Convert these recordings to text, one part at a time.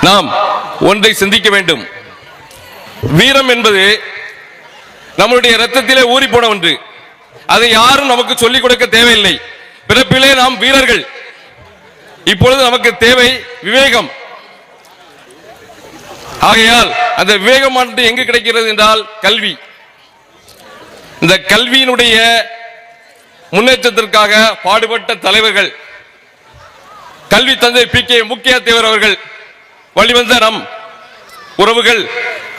நாம் ஒன்றை சிந்திக்க வேண்டும். வீரம் என்பது நம்மளுடைய இரத்தத்திலே ஊறி போன ஒன்று. அதை யாரும் நமக்கு சொல்லிக் கொடுக்க தேவையில்லை. பிறப்பிலே நாம் வீரர்கள். இப்பொழுது நமக்கு தேவை விவேகம். ஆகையால் அந்த விவேகமானது எங்கு கிடைக்கிறது என்றால் கல்வி. இந்த கல்வியினுடைய முன்னேற்றத்திற்காக பாடுபட்ட தலைவர்கள், கல்வி தந்தை பி.கே. முக்கிய தேவர் அவர்கள், வழிவந்த நம் உறவுகள்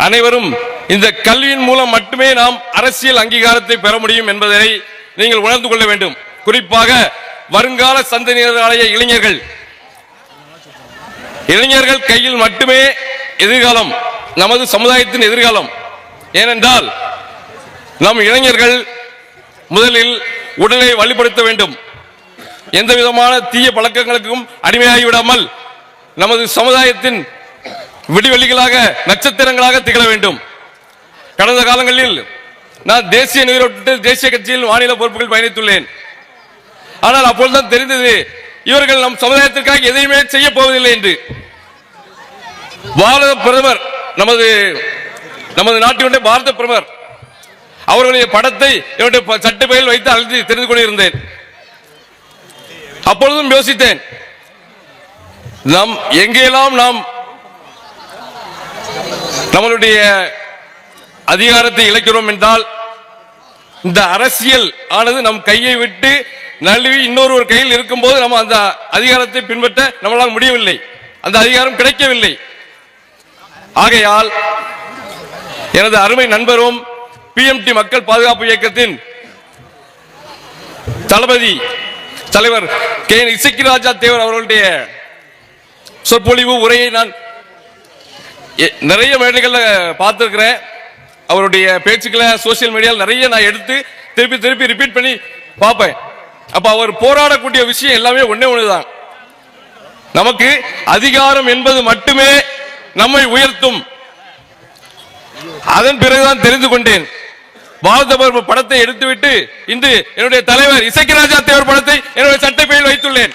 அனைவரும் இந்த கல்வியின் மூலம் மட்டுமே நாம் அரசியல் அங்கீகாரத்தை பெற முடியும் என்பதை நீங்கள் உணர்ந்து கொள்ள வேண்டும். குறிப்பாக வருங்கால சந்ததியினராகிய இளைஞர்கள் கையில் மட்டுமே எதிர்காலம், நமது சமுதாயத்தின் எதிர்காலம். ஏனென்றால் நம் இளைஞர்கள் முதலில் உடலை வலுப்படுத்த வேண்டும். எந்த விதமான தீய பழக்கங்களுக்கும் அடிமையாகிவிடாமல் நமது சமுதாயத்தின் விடிவெளிகளாக, நட்சத்திரங்களாக திகழ வேண்டும். கடந்த காலங்களில் நான் தேசிய நீரோட்டத்தில் தேசிய கட்சியில் மாநில பொறுப்புகள் பயணித்துள்ளேன். ஆனால் அப்பொழுதுதான் தெரிந்தது, இவர்கள் நம் சமுதாயத்திற்காக எதையுமே செய்ய போவதில்லை என்று. பாரத பிரதமர், நமது நாட்டினுடைய பாரத பிரதமர் அவர்களுடைய படத்தை என்னுடைய சட்டப்பையில் வைத்து அழைத்து தெரிந்து கொண்டிருந்தேன். அப்பொழுதும் யோசித்தேன், நாம் எங்கெல்லாம் நாம் நம்மளுடைய அதிகாரத்தை இழக்கிறோம் என்றால், இந்த அரசியல் ஆனது நம் கையை விட்டு நழுவி இன்னொரு கையில் இருக்கும் போது நம்ம அந்த அதிகாரத்தை பின்பற்ற நம்மளால் முடியவில்லை, அந்த அதிகாரம் கிடைக்கவில்லை. ஆகையால் எனது அருமை நண்பரும் PMT மக்கள் பாதுகாப்பு இயக்கத்தின் தளபதி தலைவர் கே. இசக்கிராஜா தேவர் அவர்களுடைய சொற்பொழிவு உரையை நான் நிறைய மேடைகளில் பார்த்திருக்கிறேன். அவருடைய பேச்சுக்களை சோசியல் மீடியாவில் நிறைய நான் எடுத்து திருப்பி ரிப்பீட் பண்ணி பார்ப்பேன். அப்ப அவர் போராடக்கூடிய விஷயம் எல்லாமே ஒண்ணுதான். நமக்கு அதிகாரம் என்பது மட்டுமே நம்மை உயர்த்தும். அதன் பிறகுதான் தெரிந்து கொண்டேன். பாரத படத்தை எடுத்துவிட்டு இன்று என்னுடைய தலைவர் இசக்கிராஜா தேவர் படத்தை என்னுடைய சட்டப்பையில் வைத்துள்ளேன்.